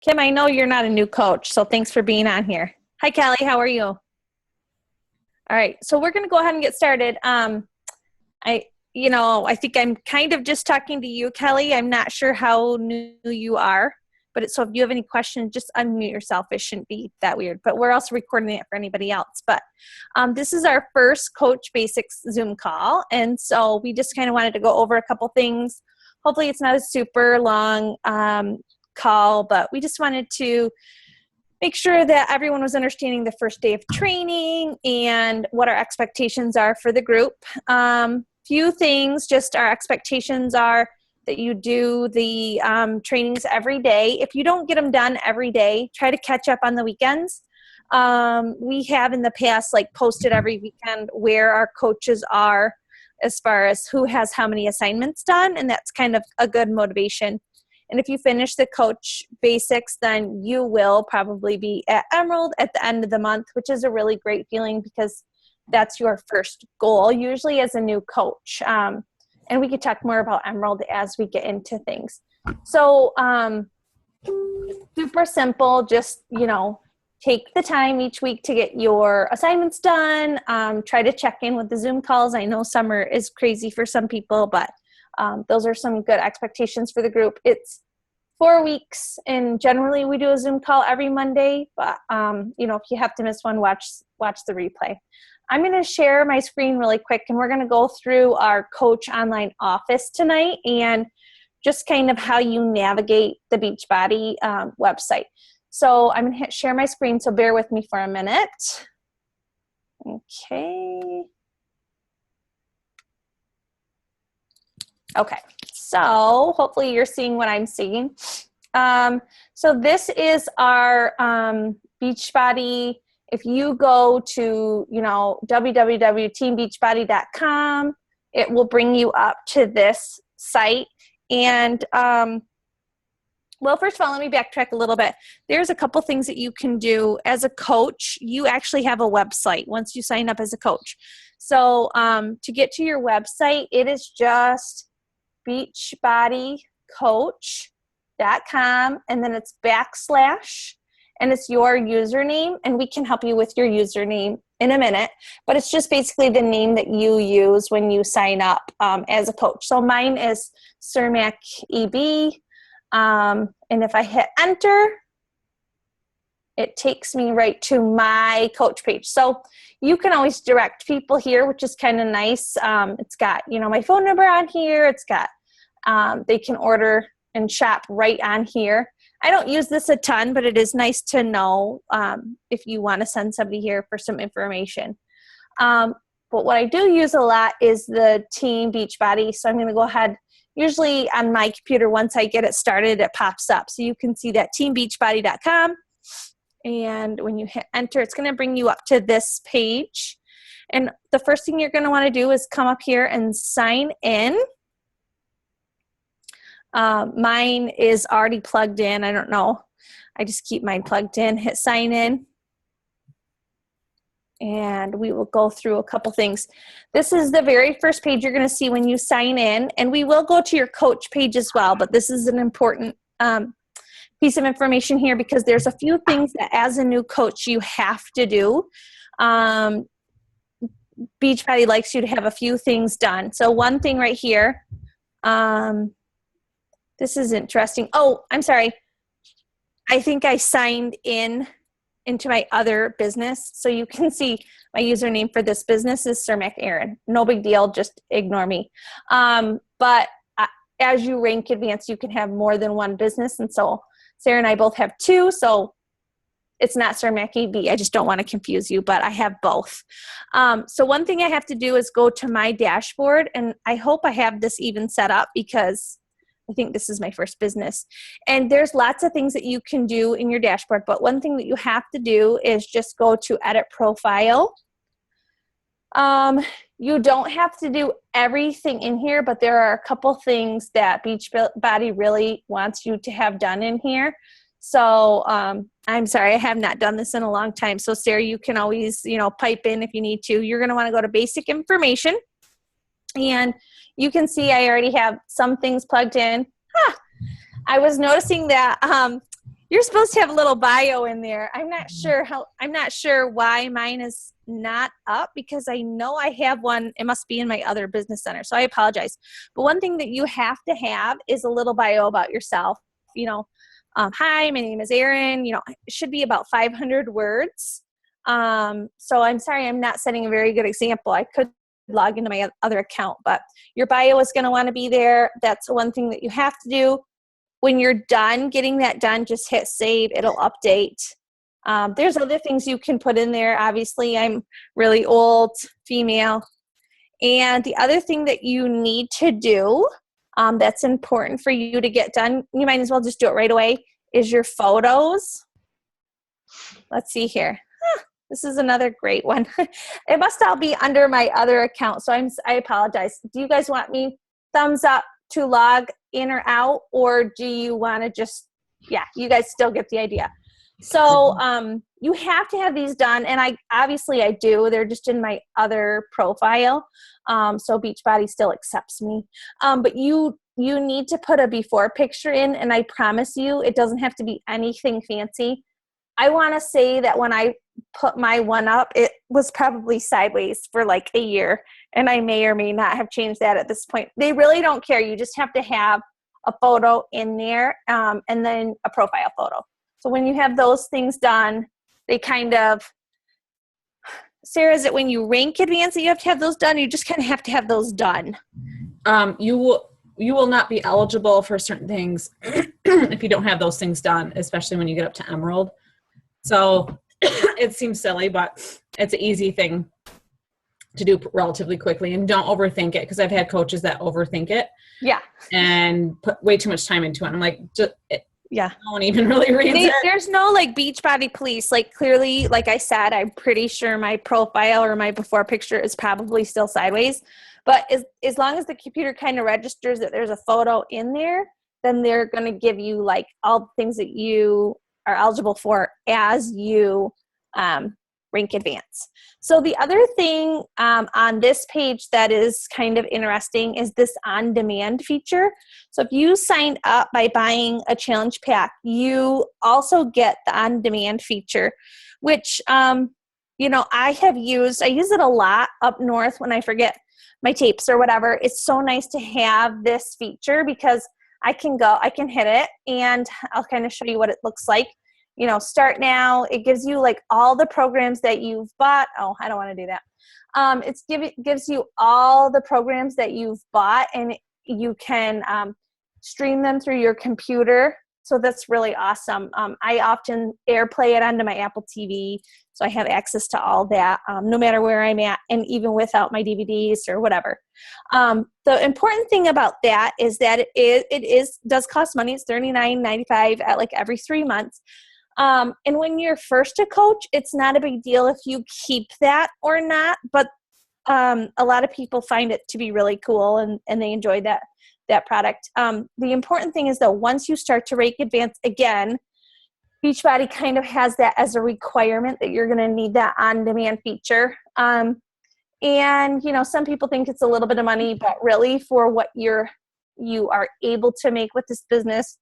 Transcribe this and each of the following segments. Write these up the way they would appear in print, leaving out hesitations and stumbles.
Kim, I know you're not a new coach, so thanks for being on here. Hi, Kelly. How are you? All right, so we're going to go ahead and get started. I think I'm kind of just talking to you, Kelly. I'm not sure how new you are, but so if you have any questions, just unmute yourself. It shouldn't be that weird, but we're also recording it for anybody else. But this is our first Coach Basics Zoom call, and so we just kind of wanted to go over a couple things. Hopefully, it's not a super long call, but we just wanted to make sure that everyone was understanding the first day of training and what our expectations are for the group. Few things, just our expectations are that you do the trainings every day. If you don't get them done every day, try to catch up on the weekends. We have in the past posted every weekend where our coaches are as far as who has how many assignments done, and that's kind of a good motivation. And if you finish the Coach Basics, then you will probably be at Emerald at the end of the month, which is a really great feeling because that's your first goal, usually as a new coach. And we could talk more about Emerald as we get into things. So super simple, just, take the time each week to get your assignments done. Try to check in with the Zoom calls. I know summer is crazy for some people, but those are some good expectations for the group. It's 4 weeks, and generally we do a Zoom call every Monday, but if you have to miss one, watch the replay. I'm going to share my screen really quick, and we're going to go through our Coach Online Office tonight and just kind of how you navigate the Beachbody website. So I'm going to hit share my screen, so bear with me for a minute. Okay, so hopefully you're seeing what I'm seeing. So this is our Beachbody. If you go to, www.teambeachbody.com, it will bring you up to this site. And, first of all, let me backtrack a little bit. There's a couple things that you can do as a coach. You actually have a website once you sign up as a coach. So to get to your website, it is just beachbodycoach.com, and then it's / and it's your username, and we can help you with your username in a minute, but it's just basically the name that you use when you sign up as a coach. So mine is Cermak EB, and if I hit enter, it takes me right to my coach page. So you can always direct people here, which is kind of nice. It's got, my phone number on here. It's got, they can order and shop right on here. I don't use this a ton, but it is nice to know if you want to send somebody here for some information. But what I do use a lot is the Team Beachbody. So I'm going to go ahead. Usually on my computer, once I get it started, it pops up. So you can see that teambeachbody.com. And when you hit enter, it's going to bring you up to this page. And the first thing you're going to want to do is come up here and sign in. Mine is already plugged in. I don't know. I just keep mine plugged in. Hit sign in. And we will go through a couple things. This is the very first page you're going to see when you sign in. And we will go to your coach page as well. But this is an important piece of information here because there's a few things that as a new coach you have to do. Beachbody likes you to have a few things done. So one thing right here, this is interesting. Oh, I'm sorry. I think I signed into my other business. So you can see my username for this business is Cermak Erin. No big deal. Just ignore me. But as you rank advanced, you can have more than one business. And so Sarah and I both have two. So it's not Cermak EB. I just don't want to confuse you, but I have both. So one thing I have to do is go to my dashboard. And I hope I have this even set up because I think this is my first business. And there's lots of things that you can do in your dashboard, but one thing that you have to do is just go to edit profile. You don't have to do everything in here, but there are a couple things that Beachbody really wants you to have done in here. So I'm sorry, I have not done this in a long time. So Sarah, you can always, pipe in if you need to. You're going to want to go to basic information. And you can see I already have some things plugged in. I was noticing that You're supposed to have a little bio in there. I'm not sure why mine is not up, because I know I have one. It must be in my other business center. So I apologize. But one thing that you have to have is a little bio about yourself. Hi, my name is Erin. It should be about 500 words. So I'm sorry, I'm not setting a very good example. I could log into my other account, but your bio is going to want to be there. That's one thing that you have to do. When you're done getting that done, just hit save. It'll update. There's other things you can put in there. Obviously, I'm really old, female. And the other thing that you need to do that's important for you to get done, you might as well just do it right away, is your photos. Let's see here. This is another great one. It must all be under my other account, so I apologize. Do you guys want me thumbs up to log in or out, or do you want to just, you guys still get the idea. So you have to have these done, and I do. They're just in my other profile, so Beachbody still accepts me. But you need to put a before picture in, and I promise you it doesn't have to be anything fancy. I want to say that when I put my one up, it was probably sideways for like a year, and I may or may not have changed that at this point. They really don't care. You just have to have a photo in there, and then a profile photo. So when you have those things done, they kind of, Sarah, is it when you rank advance that you have to have those done? You just kind of have to have those done. You will not be eligible for certain things if you don't have those things done, especially when you get up to Emerald. So it seems silly, but it's an easy thing to do relatively quickly, and don't overthink it, because I've had coaches that overthink it. Yeah. And put way too much time into it. I'm like, no one even really reads it. There's no like Beachbody police. Like clearly, like I said, I'm pretty sure my profile or my before picture is probably still sideways. But as long as the computer kind of registers that there's a photo in there, then they're going to give you like all the things that you are eligible for as you rank advance. So the other thing on this page that is kind of interesting is this on-demand feature. So if you signed up by buying a challenge pack, you also get the on-demand feature, which I use it a lot up north when I forget my tapes or whatever. It's so nice to have this feature, because I can hit it, and I'll kind of show you what it looks like. Start now. It gives you like all the programs that you've bought. Oh, I don't want to do that. It gives you all the programs that you've bought, and you can stream them through your computer. So that's really awesome. I often AirPlay it onto my Apple TV, so I have access to all that, no matter where I'm at, and even without my DVDs or whatever. The important thing about that is that it does cost money. It's $39.95 at like every 3 months. And when you're first a coach, it's not a big deal if you keep that or not, but a lot of people find it to be really cool, and they enjoy that product. The important thing is that once you start to rank advance again, Beachbody kind of has that as a requirement that you're going to need that on-demand feature. And some people think it's a little bit of money, but really for what you are able to make with this business,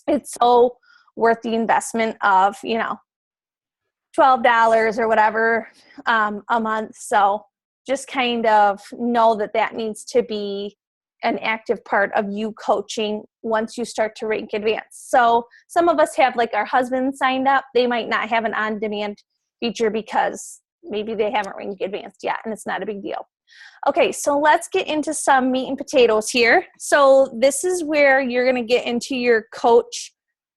it's so worth the investment of, $12 or whatever a month. So just kind of know that needs to be an active part of you coaching once you start to rank advance. So some of us have like our husbands signed up. They might not have an on-demand feature because maybe they haven't ranked advanced yet, and it's not a big deal. Okay, so let's get into some meat and potatoes here. So this is where you're going to get into your coach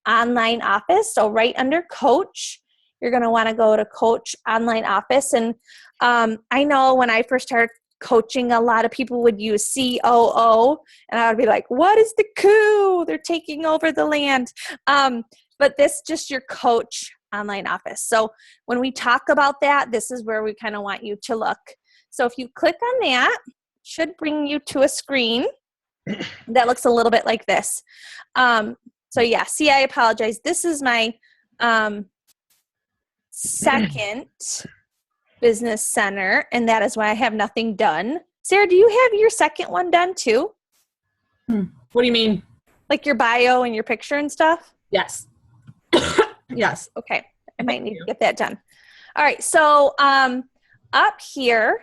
online office. So right under coach, you're going to want to go to coach online office. And I know when I first started coaching, a lot of people would use COO, and I would be like, what is the coup? They're taking over the land. But this is just your coach online office. So when we talk about that, this is where we kind of want you to look. So if you click on that, it should bring you to a screen that looks a little bit like this. So yeah, see, I apologize. This is my second business center, and that is why I have nothing done. Sarah, do you have your second one done too? What do you mean? Like your bio and your picture and stuff? Yes. Yes. Okay. I might need to get that done. All right. So up here,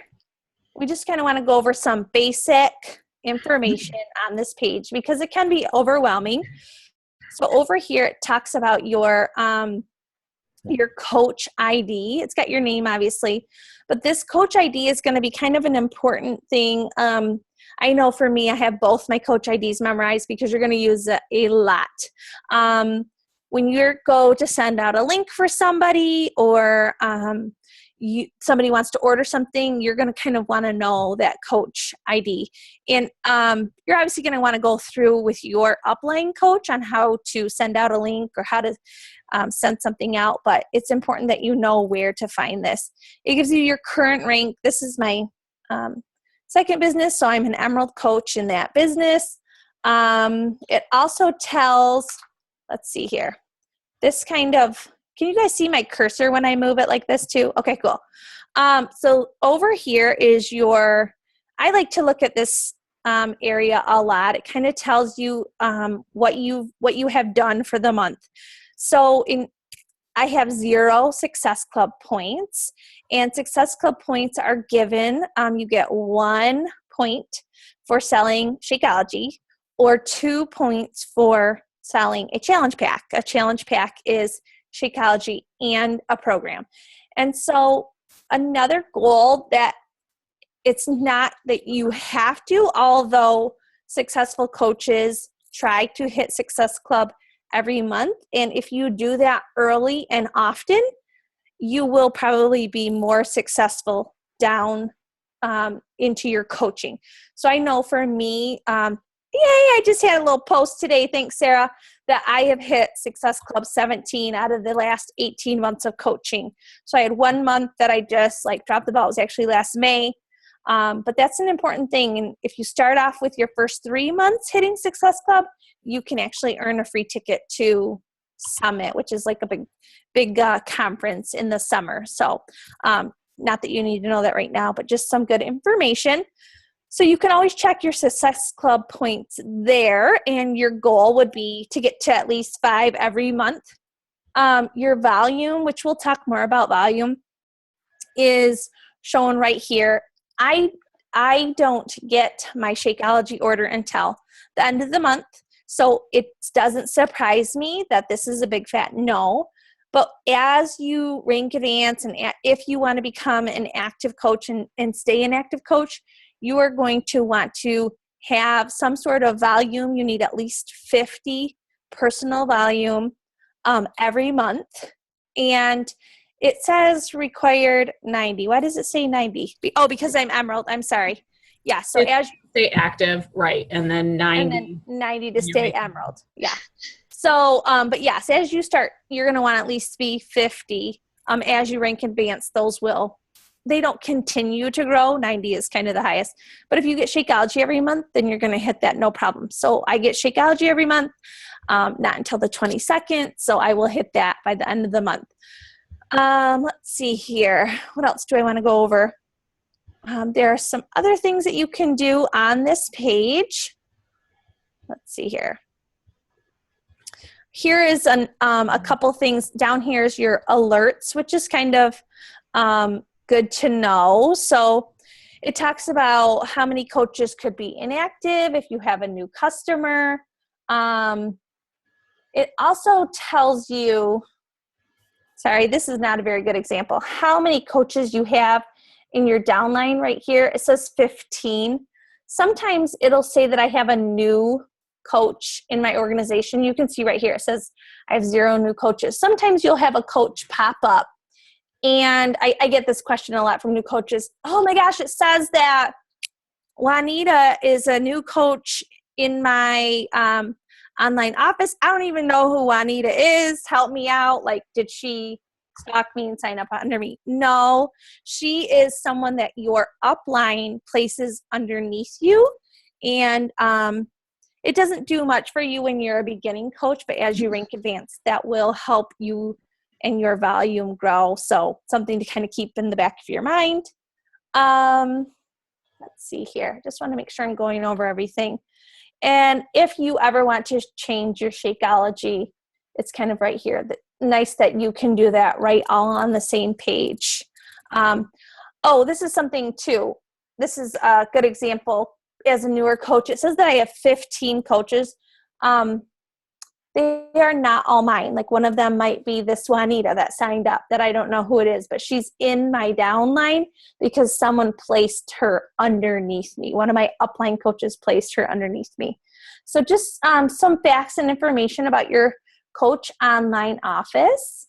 we just kind of want to go over some basic information on this page because it can be overwhelming. So over here, it talks about your coach ID. It's got your name, obviously, but this coach ID is going to be kind of an important thing. I know for me, I have both my coach IDs memorized because you're going to use it a lot. When you go to send out a link for somebody or somebody wants to order something, you're going to kind of want to know that coach ID. And you're obviously going to want to go through with your upline coach on how to send out a link or how to send something out, but it's important that you know where to find this. It gives you your current rank. This is my second business, so I'm an Emerald coach in that business. It also tells, let's see here, this kind of, can you guys see my cursor when I move it like this too? Okay, cool. So over here is I like to look at this area a lot. It kind of tells you what you have done for the month. So I have 0 Success Club points, and Success Club points are given. You get 1 point for selling Shakeology or 2 points for selling a challenge pack. A challenge pack is Shakeology and a program. And so another goal that it's not that you have to, although successful coaches try to hit Success Club every month. And if you do that early and often, you will probably be more successful down into your coaching. So I know for me, I just had a little post today, thanks Sarah, that I have hit Success Club 17 out of the last 18 months of coaching. So I had 1 month that I just dropped the ball. It was actually last May. But that's an important thing. And if you start off with your first 3 months hitting Success Club, you can actually earn a free ticket to Summit, which is like a big conference in the summer. So not that you need to know that right now, but just some good information. So you can always check your Success Club points there, and your goal would be to get to at least 5 every month. Your volume, which we'll talk more about volume, is shown right here. I don't get my Shakeology order until the end of the month, so it doesn't surprise me that this is a big fat no. But as you rank advance and if you want to become an active coach and stay an active coach, you are going to want to have some sort of volume. You need at least 50 personal volume every month. And it says required 90. Why does it say 90? Oh, because I'm Emerald. I'm sorry. Yeah, so as you stay active, right, and then 90. And then 90 to stay Emerald. Yeah. So, but yes, as you start, you're going to want at least be 50. As you rank advanced, they don't continue to grow. 90 is kind of the highest. But if you get Shakeology every month, then you're going to hit that no problem. So I get Shakeology every month, not until the 22nd. So I will hit that by the end of the month. Let's see here. What else do I want to go over? There are some other things that you can do on this page. Let's see here. Here is a couple things. Down here is your alerts, which is kind of good to know. So it talks about how many coaches could be inactive if you have a new customer. It also tells you, sorry, this is not a very good example, how many coaches you have in your downline right here. It says 15. Sometimes it'll say that I have a new coach in my organization. You can see right here, it says I have 0 new coaches. Sometimes you'll have a coach pop up, and I get this question a lot from new coaches. Oh my gosh, it says that Juanita is a new coach in my online office. I don't even know who Juanita is. Help me out. Did she stalk me and sign up under me? No, she is someone that your upline places underneath you, and it doesn't do much for you when you're a beginning coach, but as you rank advanced, that will help you and your volume grow. So something to kind of keep in the back of your mind. Let's see here. Just want to make sure I'm going over everything. And if you ever want to change your Shakeology, it's kind of right here. nice that you can do that right all on the same page. This is something too. This is a good example. As a newer coach, it says that I have 15 coaches. They are not all mine. Like one of them might be this Juanita that signed up that I don't know who it is, but she's in my downline because someone placed her underneath me. One of my upline coaches placed her underneath me. So just some facts and information about your coach online office.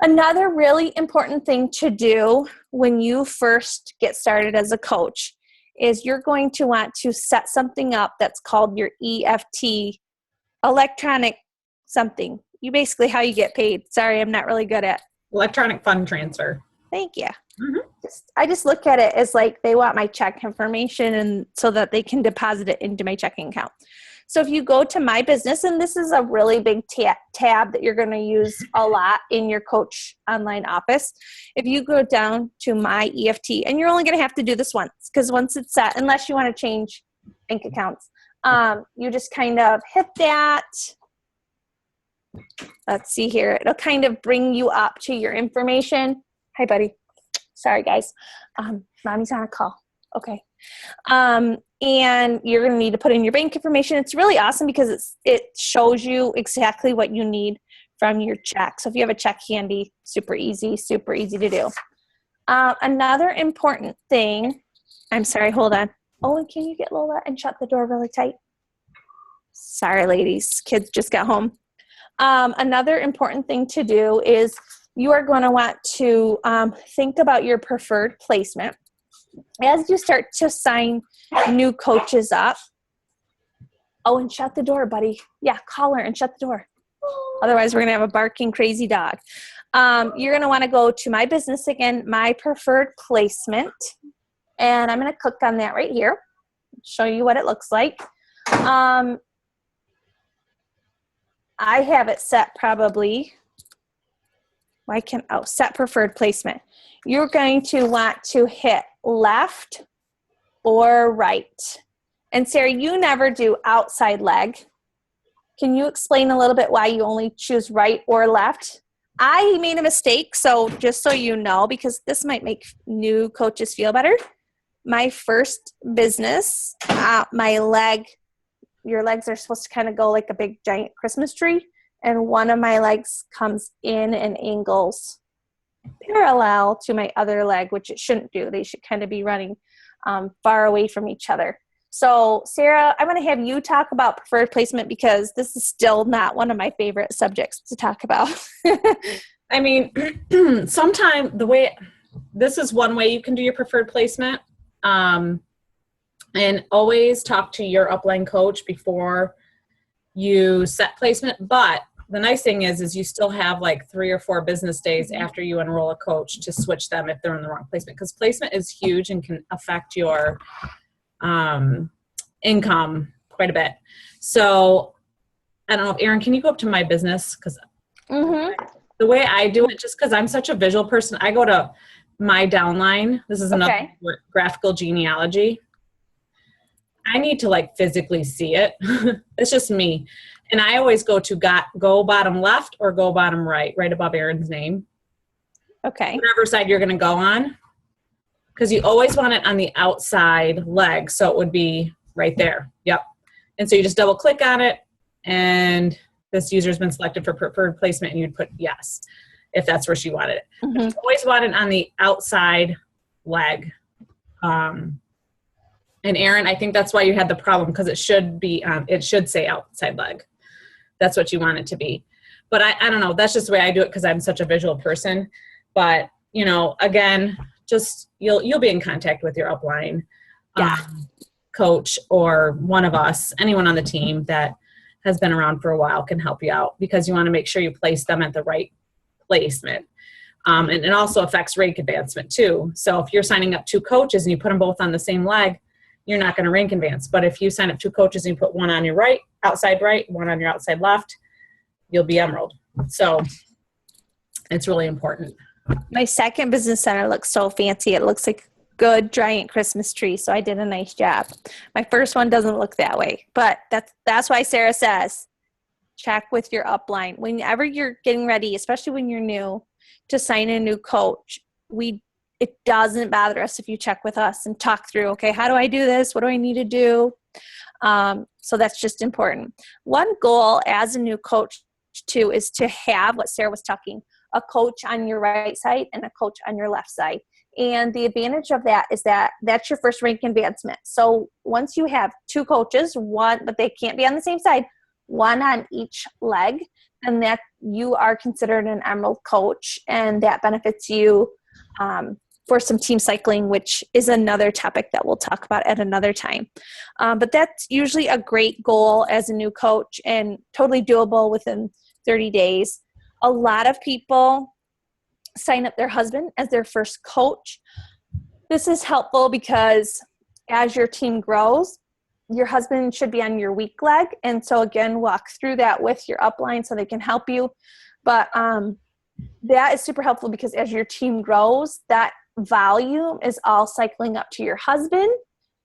Another really important thing to do when you first get started as a coach is you're going to want to set something up that's called your EFT, electronic something. You basically how you get paid. Sorry, I'm not really good at electronic fund transfer. Thank you. I just look at it as like they want my check information and so that they can deposit it into my checking account. So if you go to My Business, and this is a really big tab that you're going to use a lot in your coach online office. If you go down to My EFT, and you're only going to have to do this once because once it's set, unless you want to change bank accounts, you just kind of hit that. Let's see here. It'll kind of bring you up to your information. Hi, buddy. Sorry, guys. Mommy's on a call. Okay. And you're going to need to put in your bank information. It's really awesome because it shows you exactly what you need from your check. So if you have a check handy, super easy to do. Another important thing, I'm sorry, hold on. Owen, can you get Lola and shut the door really tight? Sorry, ladies. Kids just got home. Another important thing to do is you are going to want to think about your preferred placement. As you start to sign new coaches up, and shut the door, buddy. Yeah, call her and shut the door. Otherwise, we're going to have a barking crazy dog. You're going to want to go to My Business again, My Preferred Placement. And I'm going to click on that right here. Show you what it looks like. I have it set probably. Set preferred placement. You're going to want to hit left or right. And Sarah, you never do outside leg. Can you explain a little bit why you only choose right or left? I made a mistake, so just so you know, because this might make new coaches feel better. My first business, your legs are supposed to kind of go like a big giant Christmas tree. And one of my legs comes in and angles parallel to my other leg, which it shouldn't do. They should kind of be running far away from each other. So Sarah, I'm going to have you talk about preferred placement because this is still not one of my favorite subjects to talk about. I mean, this is one way you can do your preferred placement. And always talk to your upline coach before you set placement. But the nice thing is you still have like 3 or 4 business days after you enroll a coach to switch them if they're in the wrong placement, because placement is huge and can affect your income quite a bit. So I don't know if Erin, can you go up to My Business? Because the way I do it, just because I'm such a visual person, I go to My Downline. This is another graphical genealogy. I need to like physically see it. It's just me. And I always go to go bottom left or go bottom right above Erin's name. Okay. Whatever side you're going to go on. Because you always want it on the outside leg. So it would be right there. Yep. And so you just double click on it. And this user has been selected for preferred placement. And you'd put yes, if that's where she wanted it. But you always want it on the outside leg. And Erin, I think that's why you had the problem, because it should be, it should say outside leg. That's what you want it to be. But I don't know. That's just the way I do it because I'm such a visual person. But, you know, again, just you'll be in contact with your upline coach or one of us, anyone on the team that has been around for a while can help you out, because you want to make sure you place them at the right placement. And it also affects rank advancement too. So if you're signing up 2 coaches and you put them both on the same leg, you're not going to rank advance. But if you sign up 2 coaches and you put one on your outside right, one on your outside left, you'll be emerald. So it's really important. My second business center looks so fancy. It looks like a good giant Christmas tree. So I did a nice job. My first one doesn't look that way, but that's why Sarah says check with your upline. Whenever you're getting ready, especially when you're new, to sign a new coach, it doesn't bother us if you check with us and talk through, okay, how do I do this? What do I need to do? So that's just important. One goal as a new coach too is to have what Sarah was talking, a coach on your right side and a coach on your left side. And the advantage of that is that that's your first rank advancement. So once you have two coaches, one, but they can't be on the same side, one on each leg, and that you are considered an Emerald coach, and that benefits you for some team cycling, which is another topic that we'll talk about at another time. But that's usually a great goal as a new coach and totally doable within 30 days. A lot of people sign up their husband as their first coach. This is helpful because as your team grows, your husband should be on your weak leg. And so again, walk through that with your upline so they can help you. But that is super helpful because as your team grows, that volume is all cycling up to your husband,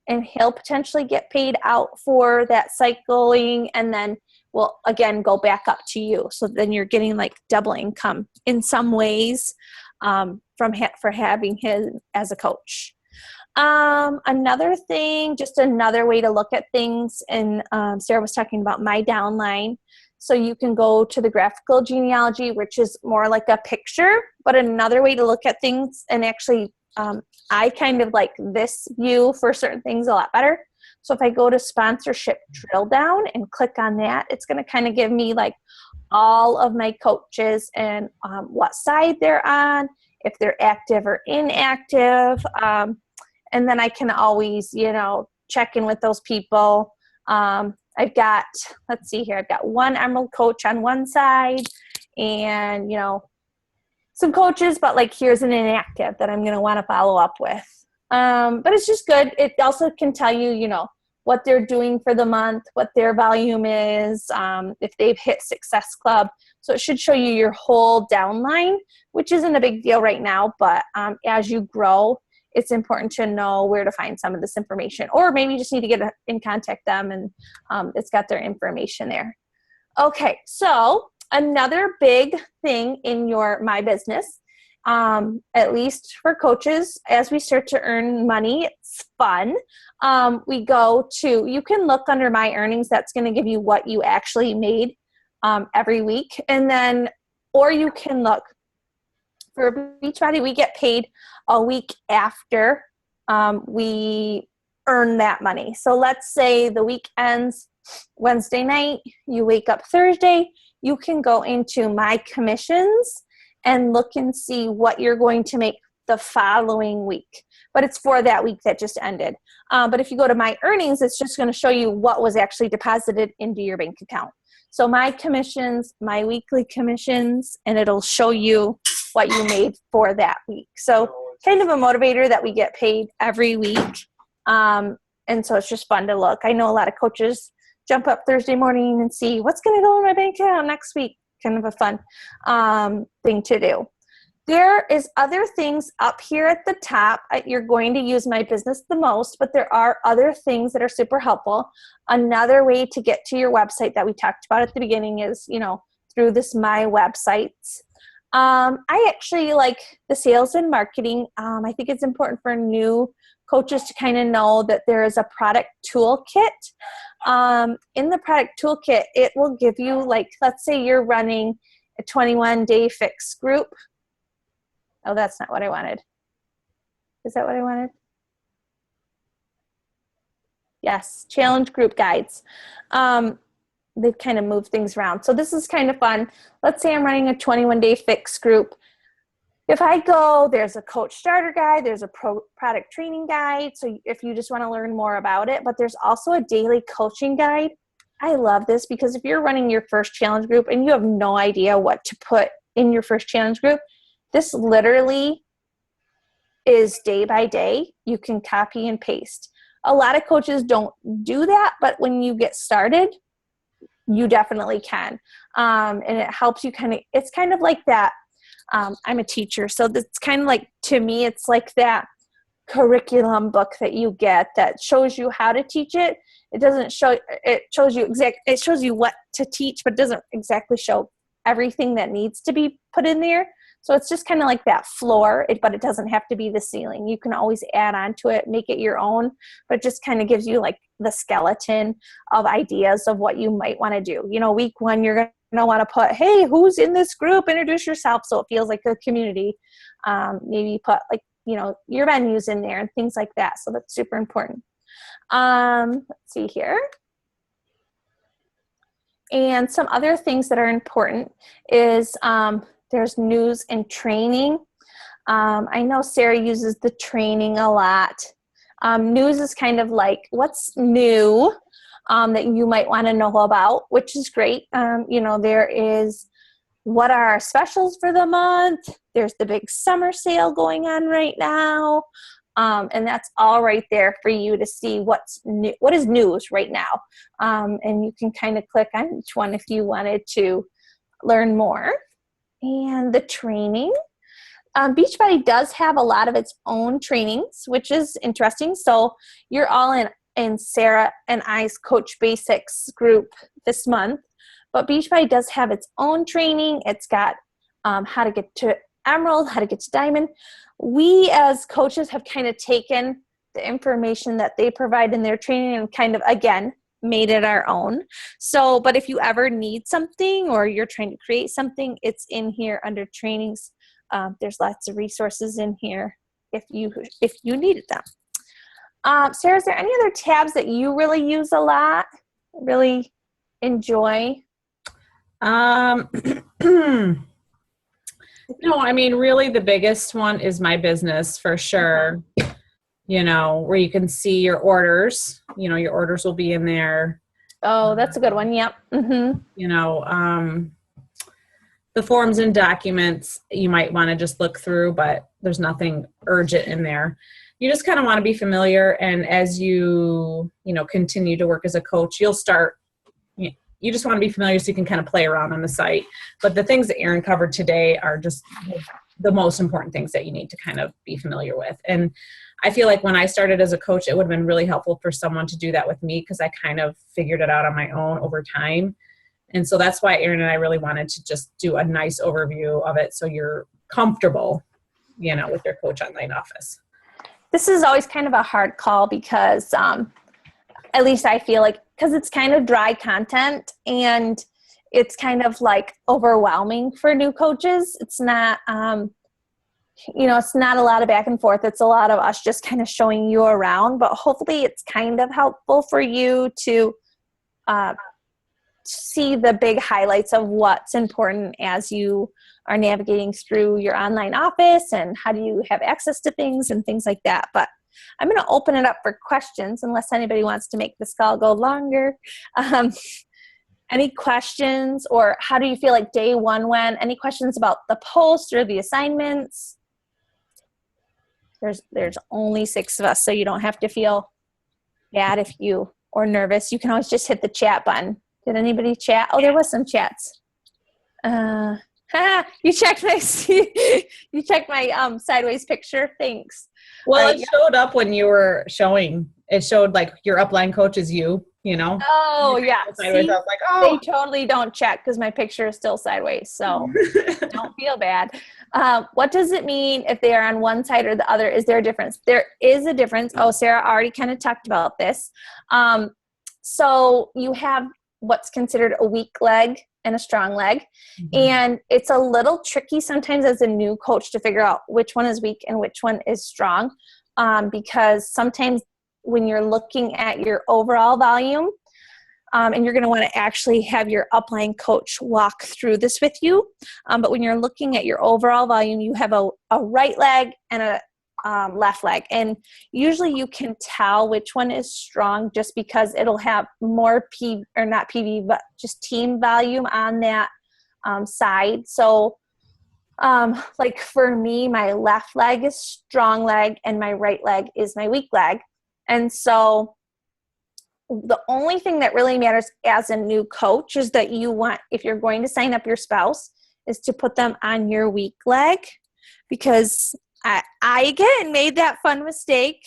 and he'll potentially get paid out for that cycling, and then will again go back up to you. So then you're getting like double income in some ways for having him as a coach. Another thing, just another way to look at things, and Sarah was talking about my downline. So you can go to the graphical genealogy, which is more like a picture, but another way to look at things, and actually I kind of like this view for certain things a lot better. So if I go to sponsorship drill down and click on that, it's going to kind of give me like all of my coaches and what side they're on, if they're active or inactive. And then I can always, check in with those people. I've got, let's see here, I've got one Emerald coach on one side and, some coaches, but like here's an inactive that I'm going to want to follow up with. But it's just good. It also can tell you, what they're doing for the month, what their volume is, if they've hit Success Club. So it should show you your whole downline, which isn't a big deal right now, but as you grow, it's important to know where to find some of this information, or maybe you just need to get in contact them and it's got their information there. Okay, so another big thing in my business, at least for coaches, as we start to earn money, it's fun. You can look under my earnings. That's going to give you what you actually made every week. And then, or you can look for Beachbody, we get paid a week after we earn that money. So let's say the week ends Wednesday night, you wake up Thursday, you can go into my commissions and look and see what you're going to make the following week. But it's for that week that just ended. But if you go to my earnings, it's just going to show you what was actually deposited into your bank account. So my commissions, my weekly commissions, and it'll show you what you made for that week. So kind of a motivator that we get paid every week. And so it's just fun to look. I know a lot of coaches jump up Thursday morning and see what's going to go in my bank account next week. Kind of a fun thing to do. There is other things up here at the top. You're going to use My Business the most, but there are other things that are super helpful. Another way to get to your website that we talked about at the beginning is, through this My Websites. I actually like the sales and marketing. I think it's important for new coaches to kind of know that there is a product toolkit. In the product toolkit, it will give you, like, let's say you're running a 21-day fix group. Oh, that's not what I wanted. Is that what I wanted? Yes, challenge group guides. They've kind of moved things around. So this is kind of fun. Let's say I'm running a 21-day fix group. If I go, there's a coach starter guide, there's a product training guide. So if you just want to learn more about it, but there's also a daily coaching guide. I love this because if you're running your first challenge group and you have no idea what to put in your first challenge group, this literally is day by day. You can copy and paste. A lot of coaches don't do that, but when you get started, you definitely can. And it helps you it's kind of like that. I'm a teacher, so it's kind of like, to me, it's like that curriculum book that you get that shows you how to teach it. It doesn't show, it shows you what to teach, but doesn't exactly show everything that needs to be put in there. So it's just kind of like that floor, but it doesn't have to be the ceiling. You can always add on to it, make it your own, but it just kind of gives you like the skeleton of ideas of what you might want to do. Week 1, you're going to want to put, hey, who's in this group? Introduce yourself so it feels like a community. Maybe put like, your venues in there and things like that. So that's super important. Let's see here. And some other things that are important is there's news and training. I know Sarah uses the training a lot. News is kind of like what's new that you might want to know about, which is great. There is what are our specials for the month. There's the big summer sale going on right now. And that's all right there for you to see what's new, what is news right now. And you can kind of click on each one if you wanted to learn more. And the training. Beachbody does have a lot of its own trainings, which is interesting. So you're all in Sarah and I's Coach Basics group this month. But Beachbody does have its own training. It's got how to get to Emerald, how to get to Diamond. We as coaches have kind of taken the information that they provide in their training and kind of, again, made it our own. So, but if you ever need something or you're trying to create something, it's in here under trainings. There's lots of resources in here if you needed them. Sarah, is there any other tabs that you really use a lot, really enjoy? No, I mean, really the biggest one is My Business for sure. Where you can see your orders, your orders will be in there. Oh, that's a good one. Yep. Mm-hmm. The forms and documents you might want to just look through, but there's nothing urgent in there. You just kind of want to be familiar. And as you continue to work as a coach, you'll start, you just want to be familiar so you can kind of play around on the site. But the things that Erin covered today are just the most important things that you need to kind of be familiar with. And I feel like when I started as a coach, it would have been really helpful for someone to do that with me because I kind of figured it out on my own over time. And so that's why Erin and I really wanted to just do a nice overview of it so you're comfortable, with your Coach Online office. This is always kind of a hard call because at least I feel like, because it's kind of dry content and it's kind of like overwhelming for new coaches. It's not, it's not a lot of back and forth. It's a lot of us just kind of showing you around, but hopefully it's kind of helpful for you to see the big highlights of what's important as you are navigating through your online office and how do you have access to things and things like that. But I'm going to open it up for questions unless anybody wants to make this call go longer. Any questions, or how do you feel like day 1 went? Any questions about the post or the assignments? There's only 6 of us, so you don't have to feel bad or nervous. You can always just hit the chat button. Did anybody chat? Oh, there was some chats. You checked my sideways picture. Thanks. Well, it showed up when you were showing. It showed like your upline coach is you. Oh yeah. Sideways. See, I was like, oh. They totally don't check because my picture is still sideways. So don't feel bad. What does it mean if they are on one side or the other? Is there a difference? There is a difference. Oh, Sarah already kind of talked about this. So you have what's considered a weak leg and a strong leg. Mm-hmm. And it's a little tricky sometimes as a new coach to figure out which one is weak and which one is strong. Because sometimes when you're looking at your overall volume, and you're going to want to actually have your upline coach walk through this with you. But when you're looking at your overall volume, you have a right leg and a left leg. And usually you can tell which one is strong just because it'll have more not PV, but just team volume on that side. So like for me, my left leg is strong leg and my right leg is my weak leg. And so the only thing that really matters as a new coach is that you want, if you're going to sign up your spouse, is to put them on your weak leg, because I again made that fun mistake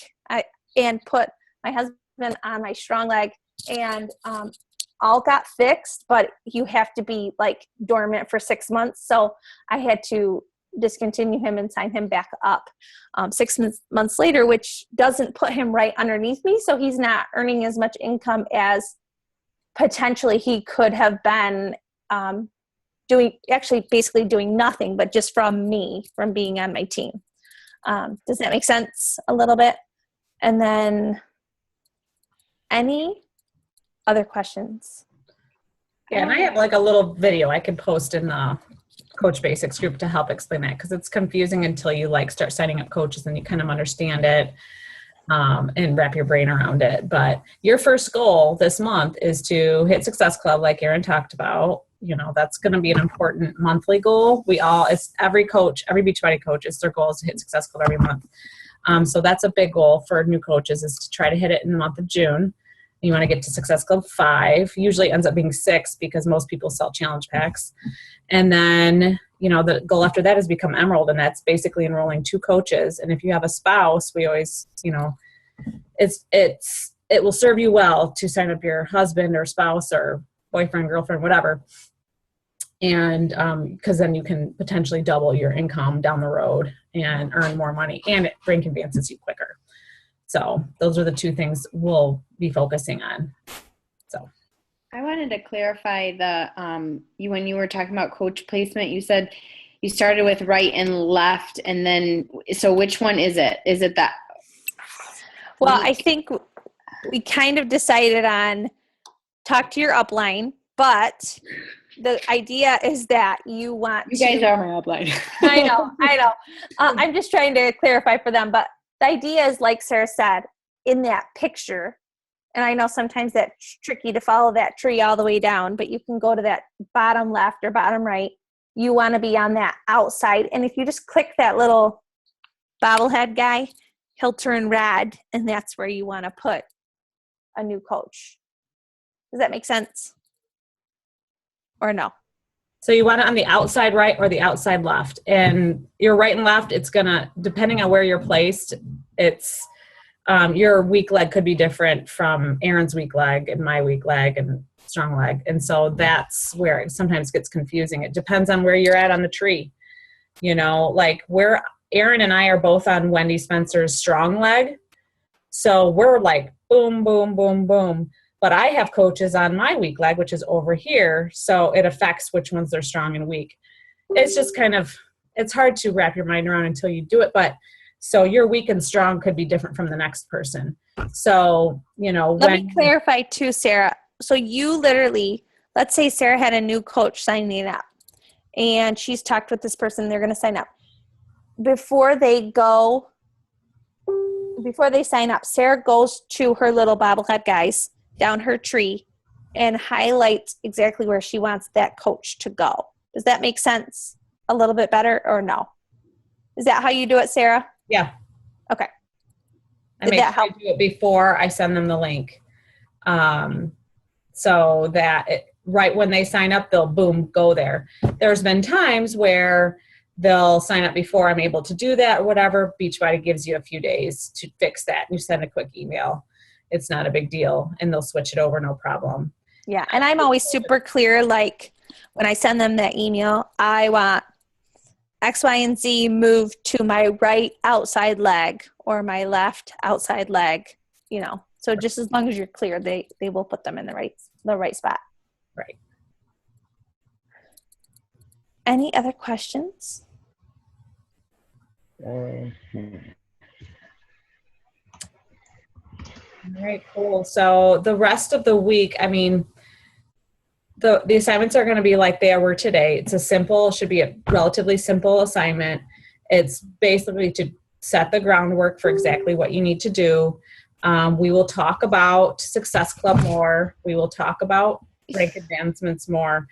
and put my husband on my strong leg, and all got fixed, but you have to be like dormant for 6 months. So I had to discontinue him and sign him back up 6 months later, which doesn't put him right underneath me. So he's not earning as much income as potentially he could have been basically doing nothing, but just from me, from being on my team. Does that make sense a little bit? And then any other questions? Yeah, and I have like a little video I can post in the Coach Basics group to help explain that, because it's confusing until you like start signing up coaches and you kind of understand it and wrap your brain around it. But your first goal this month is to hit Success Club, like Erin talked about. You know, that's going to be an important monthly goal. It's every coach, every Beachbody coach, it's their goal is to hit Success Club every month. So that's a big goal for new coaches, is to try to hit it in the month of June. You want to get to Success Club 5. Usually ends up being 6 because most people sell challenge packs. And then, you know, the goal after that is become Emerald, and that's basically enrolling 2 coaches. And if you have a spouse, we always, you know, it will serve you well to sign up your husband or spouse or boyfriend, girlfriend, whatever. And because then you can potentially double your income down the road and earn more money, and it brain convinces you quicker. So those are the 2 things we'll be focusing on. So I wanted to clarify when you were talking about coach placement, you said you started with right and left, and then, so which one is it? Is it that? Well, I think we kind of decided on talk to your upline, but the idea is that you guys are my upline. I know. I'm just trying to clarify for them, but the idea is, like Sarah said, in that picture, and I know sometimes that's tricky to follow that tree all the way down, but you can go to that bottom left or bottom right. You want to be on that outside. And if you just click that little bobblehead guy, he'll turn red, and that's where you want to put a new coach. Does that make sense? Or no? So you want it on the outside right or the outside left. And your right and left, it's going to, depending on where you're placed, it's your weak leg could be different from Erin's weak leg and my weak leg and strong leg. And so that's where it sometimes gets confusing. It depends on where you're at on the tree. You know, like where Erin and I are both on Wendy Spencer's strong leg. So we're like boom, boom, boom, boom. But I have coaches on my weak leg, which is over here. So it affects which ones are strong and weak. It's just kind of, it's hard to wrap your mind around until you do it. But so your weak and strong could be different from the next person. So, you know, let me clarify too, Sarah. So you literally, let's say Sarah had a new coach signing up and she's talked with this person, they're going to sign up. Before they sign up, Sarah goes to her little bobblehead guys down her tree and highlights exactly where she wants that coach to go. Does that make sense a little bit better or no? Is that how you do it, Sarah? Yeah. Okay. I make sure I do it before I send them the link. So that right when they sign up, they'll boom, go there. There's been times where they'll sign up before I'm able to do that or whatever. Beachbody gives you a few days to fix that. You send a quick email. It's not a big deal, and they'll switch it over, no problem. Yeah, and I'm always super clear, like when I send them that email, I want X, Y, and Z moved to my right outside leg or my left outside leg, you know. So just as long as you're clear, they will put them in the right spot. Right. Any other questions? All right, cool. So the rest of the week, I mean, the assignments are going to be like they were today. Should be a relatively simple assignment. It's basically to set the groundwork for exactly what you need to do. We will talk about Success Club more. We will talk about rank advancements more.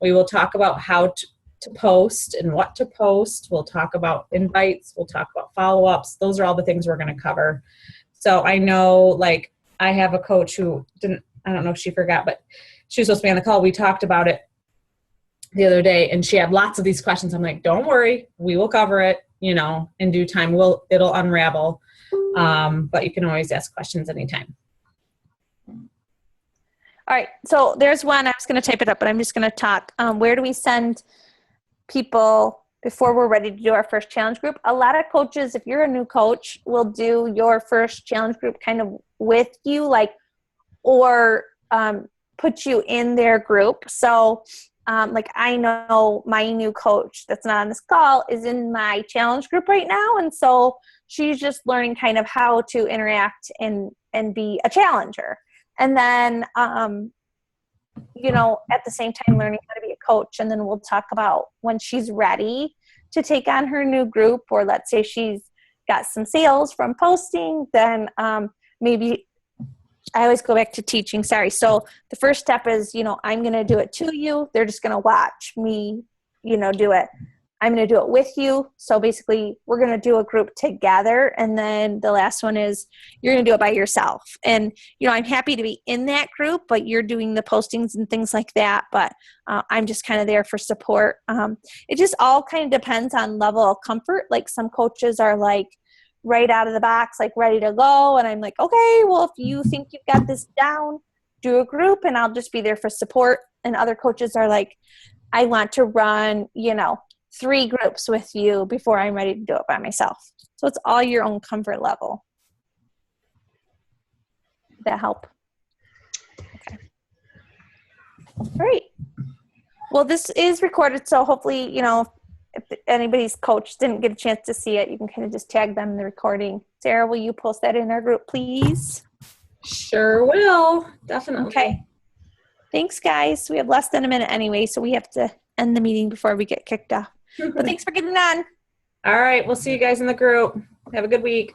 We will talk about how to post and what to post. We'll talk about invites. We'll talk about follow-ups. Those are all the things we're going to cover. So I know, like, I have a coach who I don't know if she forgot, but she was supposed to be on the call. We talked about it the other day, and she had lots of these questions. I'm like, don't worry, we will cover it. in due time, it'll unravel. But you can always ask questions anytime. All right, so there's one. I was going to type it up, but I'm just going to talk. Where do we send people before we're ready to do our first challenge group? A lot of coaches, if you're a new coach, will do your first challenge group kind of with you, or put you in their group. So I know my new coach that's not on this call is in my challenge group right now. And so she's just learning kind of how to interact and be a challenger. And then, at the same time, learning how to be a coach. And then we'll talk about when she's ready to take on her new group, or let's say she's got some sales from posting, then maybe I always go back to teaching. Sorry. So the first step is, I'm going to do it to you. They're just going to watch me, do it. I'm going to do it with you. So basically we're going to do a group together. And then the last one is you're going to do it by yourself. And, I'm happy to be in that group, but you're doing the postings and things like that. But I'm just kind of there for support. It just all kind of depends on level of comfort. Like some coaches are right out of the box, ready to go. And I'm like, okay, well, if you think you've got this down, do a group and I'll just be there for support. And other coaches are like, I want to run, 3 groups with you before I'm ready to do it by myself. So it's all your own comfort level. Did that help? Okay. All right. Well, this is recorded, so hopefully, if anybody's coach didn't get a chance to see it, you can kind of just tag them in the recording. Sarah, will you post that in our group, please? Sure will. Definitely. Okay. Thanks, guys. We have less than a minute anyway, so we have to end the meeting before we get kicked off. But thanks for getting on. All right. We'll see you guys in the group. Have a good week.